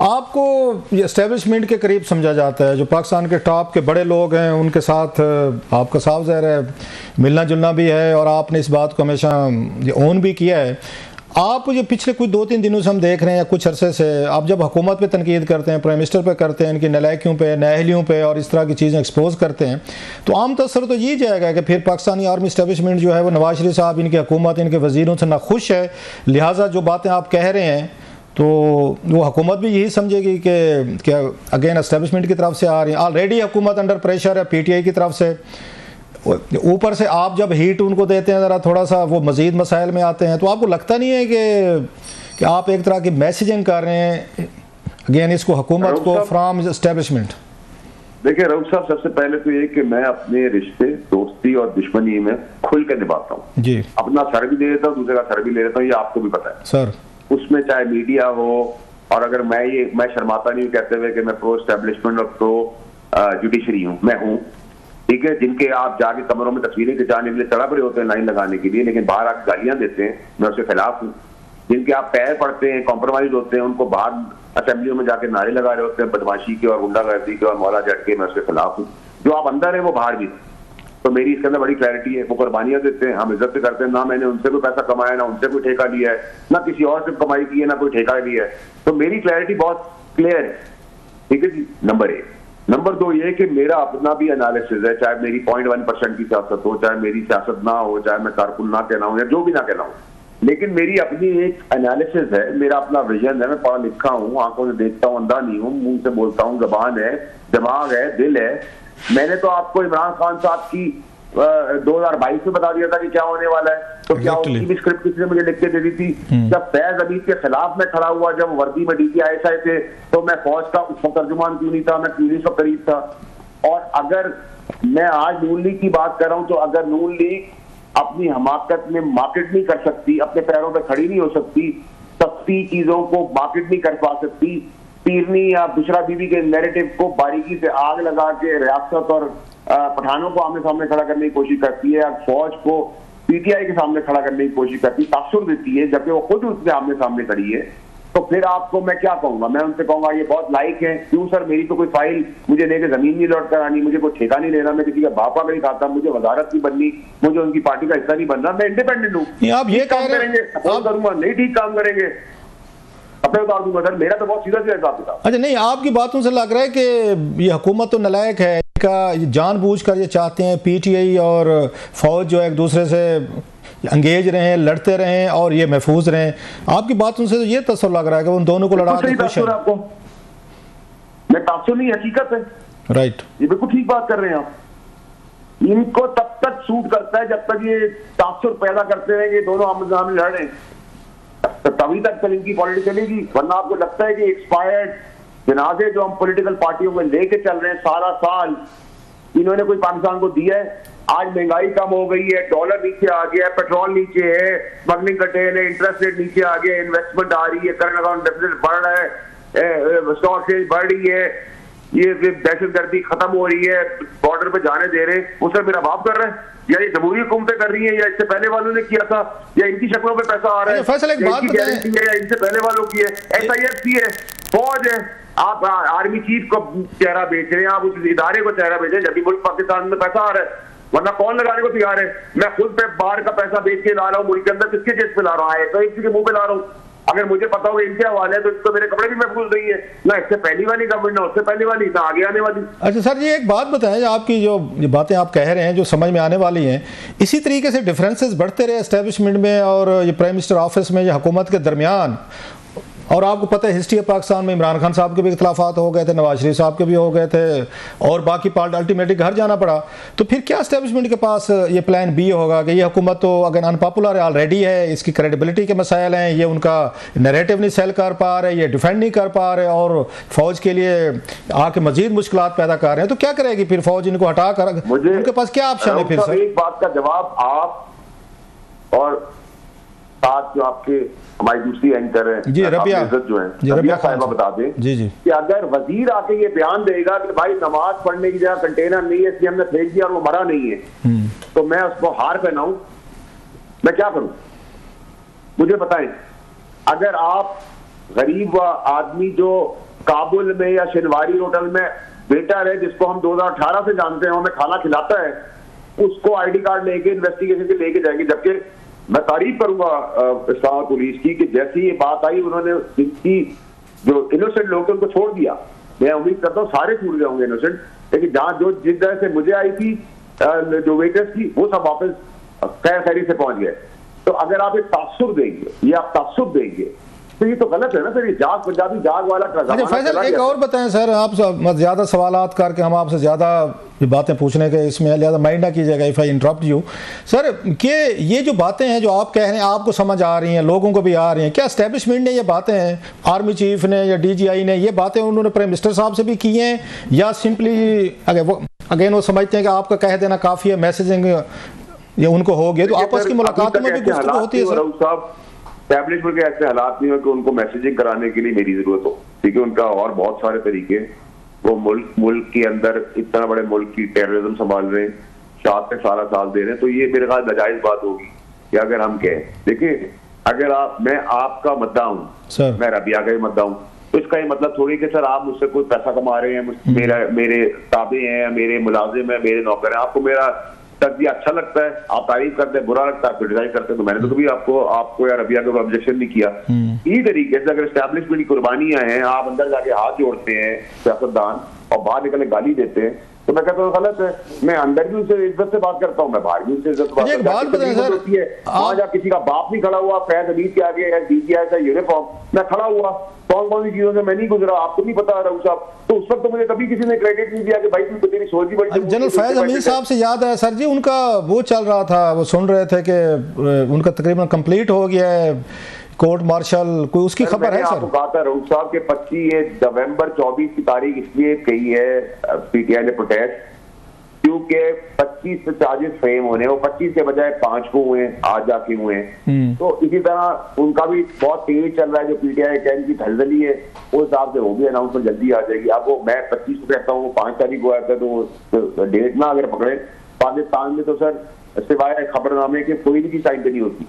आपको ये एस्टेब्लिशमेंट के करीब समझा जाता है, जो पाकिस्तान के टॉप के बड़े लोग हैं उनके साथ आपका साफ ज़ाहिर है मिलना जुलना भी है और आपने इस बात को हमेशा ये ओन भी किया है। आप ये पिछले कुछ 2-3 दिनों से हम देख रहे हैं या कुछ अरसे से आप जब हुकूमत पे तनकीद करते हैं, प्राइम मिनिस्टर पे करते हैं, इनकी नलायकियों पे, नाअहलियों पे और इस तरह की चीज़ें एक्सपोज करते हैं, तो आम तसर तो ये जाएगा कि फिर पाकिस्तानी आर्मी इस्टेब्लिशमेंट जो है वो नवाज शरीफ साहब, इनकी हुकूमत, इनके वज़ीरों से नाखुश है। लिहाजा जो बातें आप कह रहे हैं तो वो हुकूमत भी यही समझेगी कि अगेन इस्टेब्लिशमेंट की तरफ से आ रही है। ऑलरेडी हुकूमत अंडर प्रेशर है PTI की तरफ से, ऊपर से आप जब हीट उनको देते हैं ज़रा थोड़ा सा वो मज़ीद मसाइल में आते हैं। तो आपको लगता नहीं है कि आप एक तरह की मैसेजिंग कर रहे हैं अगेन इसको हुकूमत को फ्राम एस्टेब्लिशमेंट? देखिए रऊफ साहब, सबसे पहले तो ये कि मैं अपने रिश्ते, दोस्ती और दुश्मनी में खुल के निभाता हूँ जी। अपना सर भी ले लेता हूँ, दूसरे का सर भी ले लेता हूँ, ये आपको भी पता है सर। उसमें चाहे मीडिया हो, और अगर मैं शर्माता नहीं कहते हुए कि मैं प्रो एस्टेब्लिशमेंट और प्रो जुडिशरी हूँ, मैं हूँ, ठीक है। जिनके आप जाके कमरों में तस्वीरें खिंचाने के लिए तड़प रहे होते हैं लाइन लगाने के लिए, लेकिन बाहर आके गालियां देते हैं, मैं उसके खिलाफ हूँ। जिनके आप पैर पड़ते हैं, कॉम्प्रोमाइज होते हैं, उनको बाहर असेंबलियों में जाके नारे लगा रहे होते हैं बदमाशी के और गुंडागर्दी के और मौला जट के, मैं उसके खिलाफ हूँ। जो आप अंदर है वो बाहर भी, तो मेरी इसके अंदर बड़ी क्लैरिटी है। वो कुर्बानियां देते हैं, हम इज्जत से करते हैं, ना मैंने उनसे कोई पैसा कमाया, ना उनसे कोई ठेका लिया है, ना किसी और से कमाई की है, ना कोई ठेका लिया है। तो मेरी क्लैरिटी बहुत क्लियर है, ठीक है जी। नंबर 1। नंबर 2 ये कि मेरा अपना भी एनालिसिस है, चाहे मेरी 0.1% की सियासत हो, चाहे मेरी सियासत ना हो, चाहे मैं कारकुन ना कहना हूं या जो भी ना कहना हूं, लेकिन मेरी अपनी एक एनालिसिस है, मेरा अपना विजन है। मैं पढ़ा लिखा हूँ, आंखों से देखता हूँ, अंधा नहीं हूँ, मुंह से बोलता हूँ, जबान है, दिमाग है, दिल है। मैंने तो आपको इमरान खान साहब की 2022 में बता दिया था कि क्या होने वाला है, तो क्या उसकी भी स्क्रिप्ट किसी ने मुझे लिख के दे दी थी। जब फैज अमीद के खिलाफ मैं खड़ा हुआ, जब वर्दी में DPISI थे, तो मैं फौज का तर्जुमान क्यों नहीं था, मैं क्यों नहीं सब करीब था। और अगर मैं आज नून लीग की बात कर रहा हूं, तो अगर नून लीग अपनी हमाकत में मार्केट नहीं कर सकती, अपने पैरों पर खड़ी नहीं हो सकती, सस्ती चीजों को मार्केट नहीं कर पा सकती, पीरनी या बुशरा बीबी के नैरेटिव को बारीकी से आग लगा के रियासत और पठानों को आमने सामने खड़ा करने की कोशिश करती है, फौज को PTI के सामने खड़ा करने की कोशिश करती है, तासुर देती है, जबकि वो खुद उसके आमने सामने खड़ी है। तो फिर आपको मैं क्या कहूंगा? मैं उनसे कहूंगा ये बहुत लाइक है। क्यों सर? मेरी तो कोई फाइल मुझे लेके जमीन नहीं लौट कर आनी, मुझे कोई ठेका नहीं लेना, मैं किसी का बापा नहीं खाता, मुझे वजारत नहीं बननी, मुझे उनकी पार्टी का हिस्सा नहीं बनना, मैं इंडिपेंडेंट हूँ। आप ये काम करेंगे, सपोर्ट करूंगा, नहीं ठीक काम करेंगे अपने उतार दूंगा सर। मेरा तो बहुत सीधा हिसाब किताब। अच्छा, नहीं, आपकी बातों से लग रहा है कि ये हुकूमत तो नालायक है, इनका जानबूझकर ये चाहते हैं PTI और फौज जो एक दूसरे से अंगेज रहे, लड़ते रहें और ये महफूज रहें। आपकी बातों से तो ये तस्वर लग रहा है कि उन दोनों को लड़ा के खुश है। आपको मैं तासुर नहीं, हकीकत है। राइट, ये बिल्कुल ठीक बात कर रहे हैं आप। इनको तब तक सूट करता है जब तक ये तासुर पैदा करते रहेंगे, दोनों आमने-सामने लड़ रहे हैं, तो तभी तक इनकी पॉलिटिक्स चलेगी। वरना आपको लगता है कि एक्सपायर्ड जनाजे जो हम पॉलिटिकल पार्टियों में लेके चल रहे हैं सारा साल, इन्होंने कोई पाकिस्तान को दिया है? आज महंगाई कम हो गई है, डॉलर नीचे आ गया है, पेट्रोल नीचे है, स्मगलिंग कटेल है, इंटरेस्ट रेट नीचे आ गया है, इन्वेस्टमेंट आ रही है, करंट अकाउंट डेफिसिट बढ़ रहा है, स्टॉक एक्सचेंज बढ़ रही है, ये दहशतगर्दी खत्म हो रही है, बॉर्डर पे जाने दे रहे हैं। उसे मेरा बाप कर रहा है, या ये जमहूरी हुकूमतें कर रही है, या इससे पहले वालों ने किया था, या इनकी शक्लों पे पैसा आ रहा है, या इनसे पहले वालों की है, SIFC है, फौज है। आप आर्मी चीफ को चेहरा बेच रहे हैं, आप उस इदारे को चेहरा बेच रहे हैं, जब भी मुल्क पाकिस्तान में पैसा आ रहा है, वरना कौन लगाने को तैयार है? मैं खुद पे बाहर का पैसा बेच के ला रहा हूँ, मुल्क के अंदर किसके जेब पे ला रहा है? तो इसी के मुंह पे ला रहा हूँ। अगर मुझे पता हो इनके हवाले है तो मेरे कपड़े भी महफूज नहीं है, ना इससे पहली वाली गवर्नमेंट, ना उससे पहली वाली, ना आगे आने वाली। अच्छा सर, ये एक बात बताएं, आपकी जो बातें आप कह रहे हैं जो समझ में आने वाली हैं, इसी तरीके से डिफरेंसेस बढ़ते रहे एस्टेब्लिशमेंट में और ये प्राइम मिनिस्टर ऑफिस में, ये हुकूमत के दरमियान, और आपको पता है हिस्ट्री ऑफ पाकिस्तान में इमरान खान साहब के भी इख्तलाफात हो गए थे, नवाज शरीफ साहब के भी हो गए थे, और बाकी पार्टी अल्टीमेटली घर जाना पड़ा। तो फिर क्या एस्टेब्लिशमेंट के पास ये प्लान B होगा कि ये हुकूमत तो अगर अनपॉपुलर ऑलरेडी है, इसकी क्रेडिबिलिटी के मसाइल हैं, ये उनका नैरेटिव नहीं सेल कर पा रहे, ये डिफेंड नहीं कर पा रहे, और फौज के लिए आके मजीद मुश्किलात पैदा कर रहे हैं, तो क्या करेगी फिर फौज? इनको हटा कर उनके पास क्या ऑप्शन है फिर? सर, एक बात का जवाब आप और साथ जो आपके हमारी दूसरी एंकर है जी, रबिया जो है, रबिया साहिबा बता दें जी कि अगर वजीर आके ये बयान देगा कि भाई नमाज पढ़ने की जगह कंटेनर नहीं है, इसलिए हमने फेंक दिया और वो मरा नहीं है, तो मैं उसको हार पहनाऊं? मैं क्या करूं? मुझे बताएं। अगर आप गरीब आदमी जो काबुल में या शिनवारी होटल में वेटर है, जिसको हम 2018 से जानते हैं, हमें खाना खिलाता है, उसको आईडी कार्ड लेके इन्वेस्टिगेशन के लेके जाएंगे। जबकि मैं तारीफ करूंगा इस्लामाबाद पुलिस की कि जैसी ये बात आई उन्होंने जिनकी जो इनोसेंट लोग थे उनको छोड़ दिया। मैं उम्मीद करता हूँ सारे छूट गए होंगे इनोसेंट, लेकिन जहां जो जिस तरह से मुझे आई थी जो वेटर्स की, वो सब वापस खैर खैरी से पहुंच गए। तो अगर आप एक तासुब देंगे, ये आप तासुब देंगे, तो ये तो गलत है ना सर। ये जाग पंजाबी जाग वाला फैसल एक और बताएं सर, आप ज्यादा सवालात करके हम आपसे ज्यादा बातें पूछने के इसमें लिहाजा माइंड ना कीजिएगा if I interrupt you sir, कि ये जो बातें हैं जो आप कह रहे हैं आपको समझ आ रही हैं, लोगों को भी आ रही हैं, क्या एस्टेब्लिशमेंट ने ये बातें हैं, आर्मी चीफ ने या डीजीआई ने ये बातें उन्होंने प्राइम मिनिस्टर साहब से भी की हैं, या सिंपली अगेन वो समझते हैं कि आपका कह देना काफी है, मैसेजिंग ये उनको हो गया, तो आपस की मुलाकातों में भी गुफ्तगू होती है सर? एस्टैब्लिशमेंट के ऐसे हालात नहीं हो कि उनको मैसेजिंग कराने के लिए मेरी जरूरत हो, ठीक है। उनका और बहुत सारे तरीके, वो मुल्क के अंदर इतना बड़े मुल्क की टेररिज्म संभाल रहे हैं, 7 साल दे रहे हैं, तो ये मेरे ख्याल नाजायज बात होगी कि अगर हम कहें। देखिए, अगर मैं आपका मद्दा हूँ, मैं रबिया का ही मद्दा हूँ, तो इसका ये मतलब थोड़ी कि सर आप मुझसे कोई पैसा कमा रहे हैं, मेरे ताबे हैं, मेरे मुलाजिम है, मेरे नौकर हैं, आपको मेरा तर्जिया अच्छा लगता है, आप तारीफ करते हैं, बुरा लगता है, क्रिटिसाइज करते हैं, तो मैंने तो कभी आपको या रबिया को ऑब्जेक्शन नहीं किया। इसी तरीके से अगर एस्टैब्लिशमेंट की कुर्बानियां हैं, आप अंदर जाके हाथ जोड़ते हैं सियासतदान और बाहर निकलने गाली देते हैं, तो मैं कहता हूँ गलत है। मैं अंदर भी उनसे इज्जत से बात करता हूँ, मैं बाहर भी उनसे इज्जत से बात करता हूँ। वहां जब किसी का बाप नहीं खड़ा हुआ, फैज अमीर के आगे है डीजीआई का यूनिफॉर्म, मैं खड़ा हुआ, कौन सी चीजों से मैं नहीं गुजरा, आपको नहीं पता रहू साहब, तो उस वक्त तो मुझे कभी किसी ने क्रेडिट नहीं दिया कि भाई तू तेरी सोच ही बड़ी। जनरल फैज अमीर साहब से याद है सर जी, उनका वो चल रहा था, वो सुन रहे थे कि उनका तकरीबन कंप्लीट हो गया है कोर्ट मार्शल, कोई उसकी खबर है सर? आपको कहा था रऊफ साहब के 25 नवंबर 24 की तारीख इसलिए कही है पीटीआई ने प्रोटेस्ट, क्योंकि 25 से चार्जेस फ्रेम होने, वो 25 के बजाय 5 को हुए, आज जाके हुए। तो इसी तरह उनका भी बहुत तेज चल रहा है, जो पीटीआई कैन की धलदली है, उस हिसाब से वो भी अनाउंसमेंट जल्दी आ जाएगी। आपको मैं 25 को कहता हूँ, 5 तारीख को आया था, तो डेट ना अगर पकड़े, पाकिस्तान में तो सर सिवाय खबरनामे के कोई भी चीज टाइम पे नहीं होती।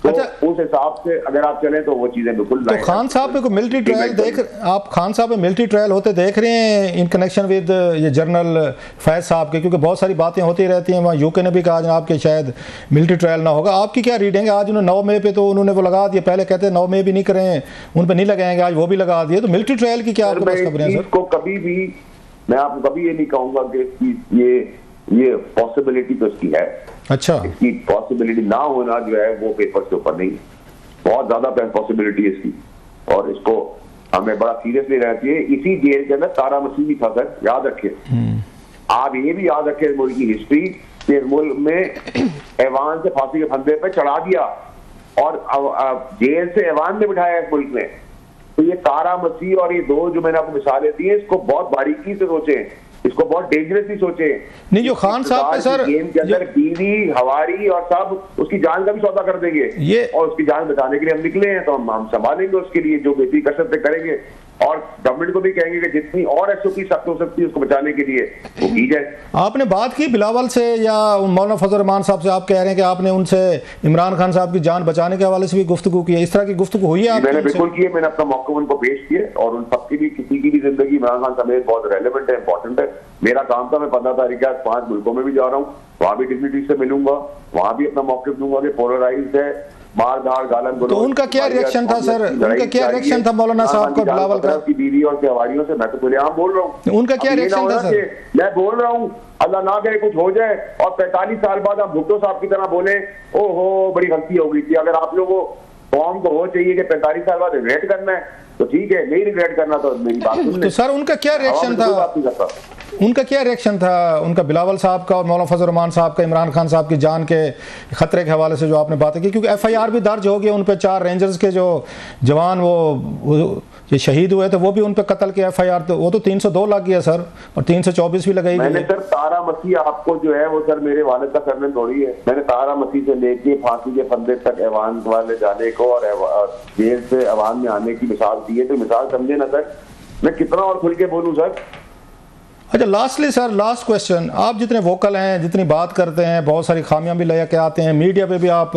तो अच्छा, उस हिसाब से अगर आप चलें तो वो चीजें बिल्कुल। तो खान साहब पे को मिलिट्री ट्रायल आप खान साहब पे मिलिट्री ट्रायल होते देख रहे हैं इन कनेक्शन विद ये जनरल फैज साहब के, क्योंकि बहुत सारी बातें होती रहती हैं, वहाँ यूके ने भी कहा जनाब कि शायद मिलिट्री ट्रायल ना होगा, आपकी क्या रीडिंग है? आज उन्होंने 9 मई पे तो उन्होंने वो लगा दिया, पहले कहते 9 मई भी नहीं करें, उन पर नहीं लगाएंगे, आज वो भी लगा दिए, तो मिलिट्री ट्रायल की क्या आपके पास खबरें हैं सर? कभी भी मैं आपको कभी ये नहीं कहूंगा कि ये पॉसिबिलिटी तो इसकी है। अच्छा, इसकी पॉसिबिलिटी ना होना जो है वो पेपर से ऊपर नहीं, बहुत ज्यादा पॉसिबिलिटी है इसकी, और इसको हमें बड़ा सीरियसली रहती है। इसी जेल के अंदर तारा मसीह भी था सर, याद रखें। आप ये भी याद रखें मुल्क की हिस्ट्री के, मुल्क में ऐवान से फांसी के फंदे पे चढ़ा दिया और जेल से ऐवान में बिठाया इस मुल्क में। तो ये तारा मसीह और ये दो जो मैंने आपको मिसालें दी, इसको बहुत बारीकी से सोचे, इसको बहुत डेंजरसली सोचे। नहीं, जो खान साहब पे सर गेम के अंदर बीवी हवारी और सब उसकी जान का भी सौदा कर देंगे ये, और उसकी जान बचाने के लिए हम निकले हैं, तो हम संभालेंगे उसके लिए जो बेहतरी कर सकते करेंगे, और गवर्नमेंट को भी कहेंगे कि जितनी और एसओपी सख्त हो सकती है उसको बचाने के लिए वो की जाए। आपने बात की बिलावल से या मौलाना फजल रहमान साहब से, आप कह रहे हैं कि आपने उनसे इमरान खान साहब की जान बचाने के हवाले से भी गुफ्तगू की है, इस तरह की गुफ्तगू हुई है? मैंने बिल्कुल की है, मैंने अपना मौक़िफ़ उनको पेश किए, और उन सबकी भी किसी की भी जिंदगी इमरान खान समेत बहुत रेलेवेंट है, इंपॉर्टेंट है। मेरा काम था, मैं 15 तारीख के 5 मुल्कों में भी जा रहा हूँ, वहां भी डिग्निटी से मिलूंगा, वहां भी अपना मौक़िफ़ दूंगा कि पोलराइज्ड है, मार-धाड़, गालन-गलौज। तो उनका क्या रिएक्शन था सर? उनका क्या रिएक्शन था मौलाना साहब का बिलावल का? की बीवी और हवारियों से मैं तो खुलेआम बोल रहा हूँ। उनका क्या रिएक्शन था सर? मैं बोल रहा हूँ अल्लाह ना करे कुछ हो जाए और 45 साल बाद आप भुट्टो साहब की तरह बोले ओहो बड़ी गलती हो गई थी। अगर आप लोगों कौम को हो चाहिए कि 45 साल बाद रिग्रेट करना है तो ठीक है, नहीं रिग्रेट करना तो मेरी बात सुन ले। तो सर उनका क्या रिएक्शन था? उनका क्या रिएक्शन था उनका, बिलावल साहब का और मौलाना फजल रहमान साहब का, इमरान खान साहब की जान के खतरे के हवाले से जो आपने बातें की? क्योंकि एफआईआर भी दर्ज हो गया उन पे, 4 रेंजर्स के जो जवान वो ये शहीद हुए थे, वो भी उन पे कत्ल के एफआईआर, तो वो तो 302 लग गया सर, और 324 भी लगाई गई। मैंने सर तारा मसीह आपको जो है वो सर मेरे वालिद का सरनेम थोड़ी है, मैंने तारा मसीह से लेके फांसी के फंदे तक ऐवान वाले जाने को और जेल से ऐवान में आने की मिसाल दी है, तो मिसाल समझे ना सर, मैं कितना और खुल के बोलूं सर? अच्छा, लास्टली सर, लास्ट क्वेश्चन, आप जितने वोकल हैं, जितनी बात करते हैं, बहुत सारी खामियां भी लेके आते हैं, मीडिया पे भी आप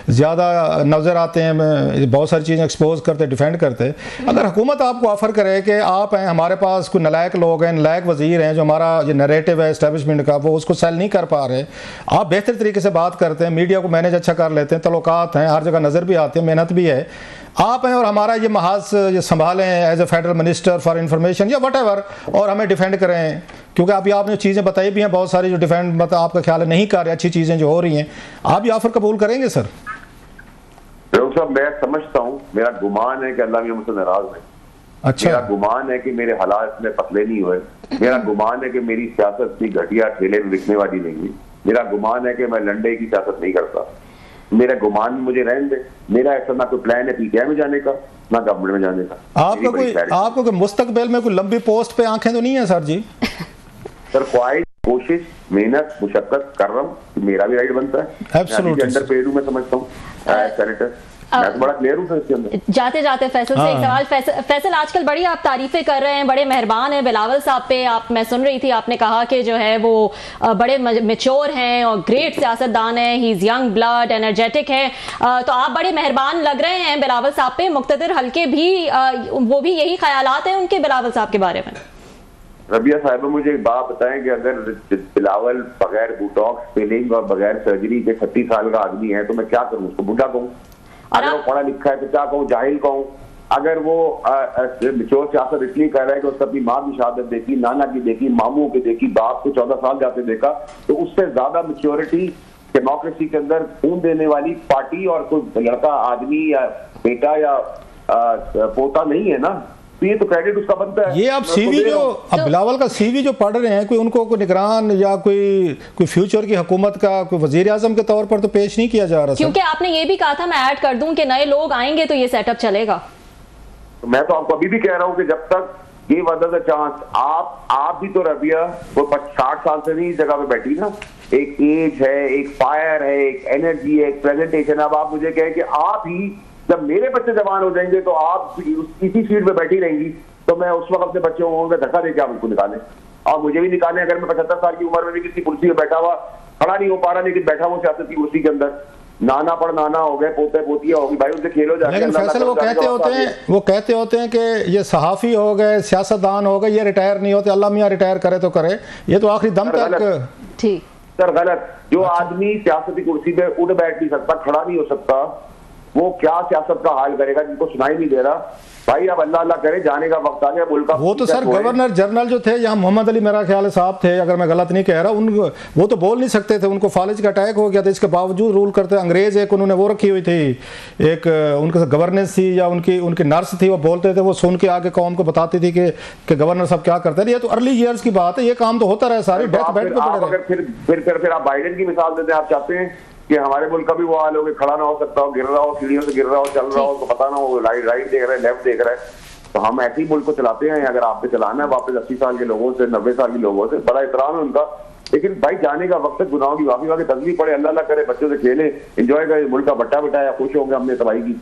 ज़्यादा नज़र आते हैं, बहुत सारी चीज़ें एक्सपोज करते, डिफेंड करते, अगर हुकूमत आपको ऑफ़र करे कि आप हैं, हमारे पास कोई नलायक लोग हैं, नलायक वज़ीर हैं, जो हमारा ये नरेटिव है इस्टेब्लिशमेंट का वो उसको सेल नहीं कर पा रहे, आप बेहतर तरीके से बात करते हैं, मीडिया को मैनेज अच्छा कर लेते हैं, तल्लुकात हैं, हर जगह नज़र भी आते हैं, मेहनत भी है, आप हैं और हमारा ये महाज ये संभालें as a federal minister for information या वटेवर, और हमें डिफेंड करें, क्योंकि अभी आपने चीज़ें बताई भी हैं बहुत सारी जो डिफेंड मतलब आपका ख्याल है नहीं कर रहे, अच्छी चीज़ें जो हो रही हैं, आप ये ऑफर कबूल करेंगे सर? साहब, मैं समझता हूँ, मेरा गुमान है कि अल्लाह भी मुझसे नाराज है। अच्छा। मेरा गुमान है कि मेरे हालात में पतले नहीं हुए, मेरा गुमान है कि मेरी सियासत की घटिया ठेले में बिकने वाली नहीं हुई, मेरा गुमान है कि मैं लंडे की सियासत नहीं करता, मेरा गुमान मुझे रहने दे, मेरा ऐसा ना कोई प्लान है पीटीआई में जाने का ना गवर्नमेंट में जाने का। आपका कोई मुस्तकबिल में कोई लंबी पोस्ट पे आंखें तो नहीं है सर जी? सर ख्वाहिश, कोशिश, मेहनत, मुशक्कत कर रहा हूँ, मेरा भी राइट बनता है। एब्सोल्युटली अंडर पेड हूं, मैं समझता हूँ सेनेटर, मैं तो बड़ा क्लियर हूं इसके अंदर। जाते जाते फैसल से एक सवाल। फैसल, आजकल बड़ी आप तारीफें कर रहे हैं, बड़े मेहरबान हैं बिलावल साहब पे, आप मैं सुन रही थी आपने कहा कि जो है वो बड़े मैच्योर हैं और ग्रेट सियासतदान हैं, he is young blood, energetic है, तो आप बड़े मेहरबान लग रहे हैं बिलावल साहब पे। मुक्तदिर हल्के भी वो भी यही ख्यालात हैं उनके बिलावल साहब के बारे में? रबिया साहब, मुझे एक बात बताएं कि अगर बिलावल बगैर बोटॉक्स, फिलिंग और बगैर सर्जरी के 36 साल का आदमी है तो मैं क्या करूं? उसको बुढ़ा कहूं? अगर वो पढ़ा लिखा है तो क्या कहूं? जाहिल कहूं? अगर वो मैच्योर सियासत इसलिए कर रहा है कि उसने अपनी माँ की शहादत देखी, नाना की देखी, मामू की देखी, बाप को 14 साल जाते देखा, तो उससे ज्यादा मैच्योरिटी डेमोक्रेसी के अंदर खून देने वाली पार्टी और कोई लड़का, आदमी या बेटा या पोता नहीं है ना, तो ये तो क्रेडिट उसका बनता है। ये आप सीवी जो अब बिलावल का सीवी जो पढ़ रहे हैं, कोई उनको कोई निगरान या कोई फ्यूचर की हुकूमत का कोई वजीर आजम के तौर पर तो पेश नहीं किया जा रहा, क्योंकि आपने ये भी कहा था, मैं ऐड कर दूं, कि नए लोग आएंगे तो ये सेटअप चलेगा। तो मैं तो आपको अभी भी कह रहा हूँ कि जब तक ये वादा चांस, आप भी तो रबिया वो 60 साल से नहीं इस जगह पे बैठी ना, एक एज है, एक फायर है, एक एनर्जी है, एक प्रेजेंटेशन। अब आप मुझे कहें कि आप ही जब मेरे बच्चे जवान हो जाएंगे तो आप इसी फील्ड में बैठी रहेंगी, तो मैं उस वक्त अपने बच्चों को धक्का देके आप उनको निकालें और मुझे भी निकालें। अगर मैं 75 साल की उम्र में भी किसी कुर्सी में बैठा हुआ, खड़ा नहीं हो पा रहा, लेकिन बैठा हुआ सियासत की कुर्सी के अंदर, नाना पर नाना हो गए, पोते पोतियां होगी, भाई उनसे खेलो जाके। लेकिन फैसल वो कहते होते हैं कि ये सहाफी हो गए, सियासतदान हो गए, ये रिटायर नहीं होते, अल्लाह मियां रिटायर करे तो करे, ये तो आखिरी दम तक। ठीक सर, गलत। जो आदमी सियासती कुर्सी पे उठ बैठ नहीं सकता, खड़ा नहीं हो सकता, वो क्या सियासत का हाल करेगा? जिनको सुनाई नहीं दे रहा भाई, अब अल्लाह अल्लाह करे, जाने का वक्त आ गया मुल्क का। वो तो सर गवर्नर जनरल जो थे यहाँ मोहम्मद अली मेरा ख्याल साहब थे, अगर मैं गलत नहीं कह रहा, वो तो बोल नहीं सकते थे, उनको फालिज का अटैक हो गया था, इसके बावजूद रूल करते। अंग्रेज एक उन्होंने वो रखी हुई थी, एक उनके गवर्नेंस थी या उनकी नर्स थी, वो बोलते थे, वो सुन के आगे कौम को बताती थी कि गवर्नर साहब क्या करते थे। ये तो अर्ली ईयर्स की बात है, ये काम तो होता रहा सारी डेथ बेड पे। फिर आप बाइडेन की मिसाल देते हैं, आप चाहते हैं कि हमारे मुल्क का भी वो हाल हो कि खड़ा ना हो सकता हो, गिर रहा हो, सीढ़ियों से गिर रहा हो, चल रहा हो, तो पता ना हो राइट देख रहा है, लेफ्ट देख रहा है, तो हम ऐसे ही मुल्क को चलाते हैं। अगर आप पे चलाना है वापस 80 साल के लोगों से, 90 साल के लोगों से, बड़ा एहतराम है उनका, लेकिन भाई जाने का वक्त है, गुनाहों की माफी मांगे, तकलीफ पड़े, अल्लाह अल्लाह करे, बच्चों से खेले, एंजॉय करे, मुल्क का बट्टा बिठाया, खुश होंगे हमने तबाही की।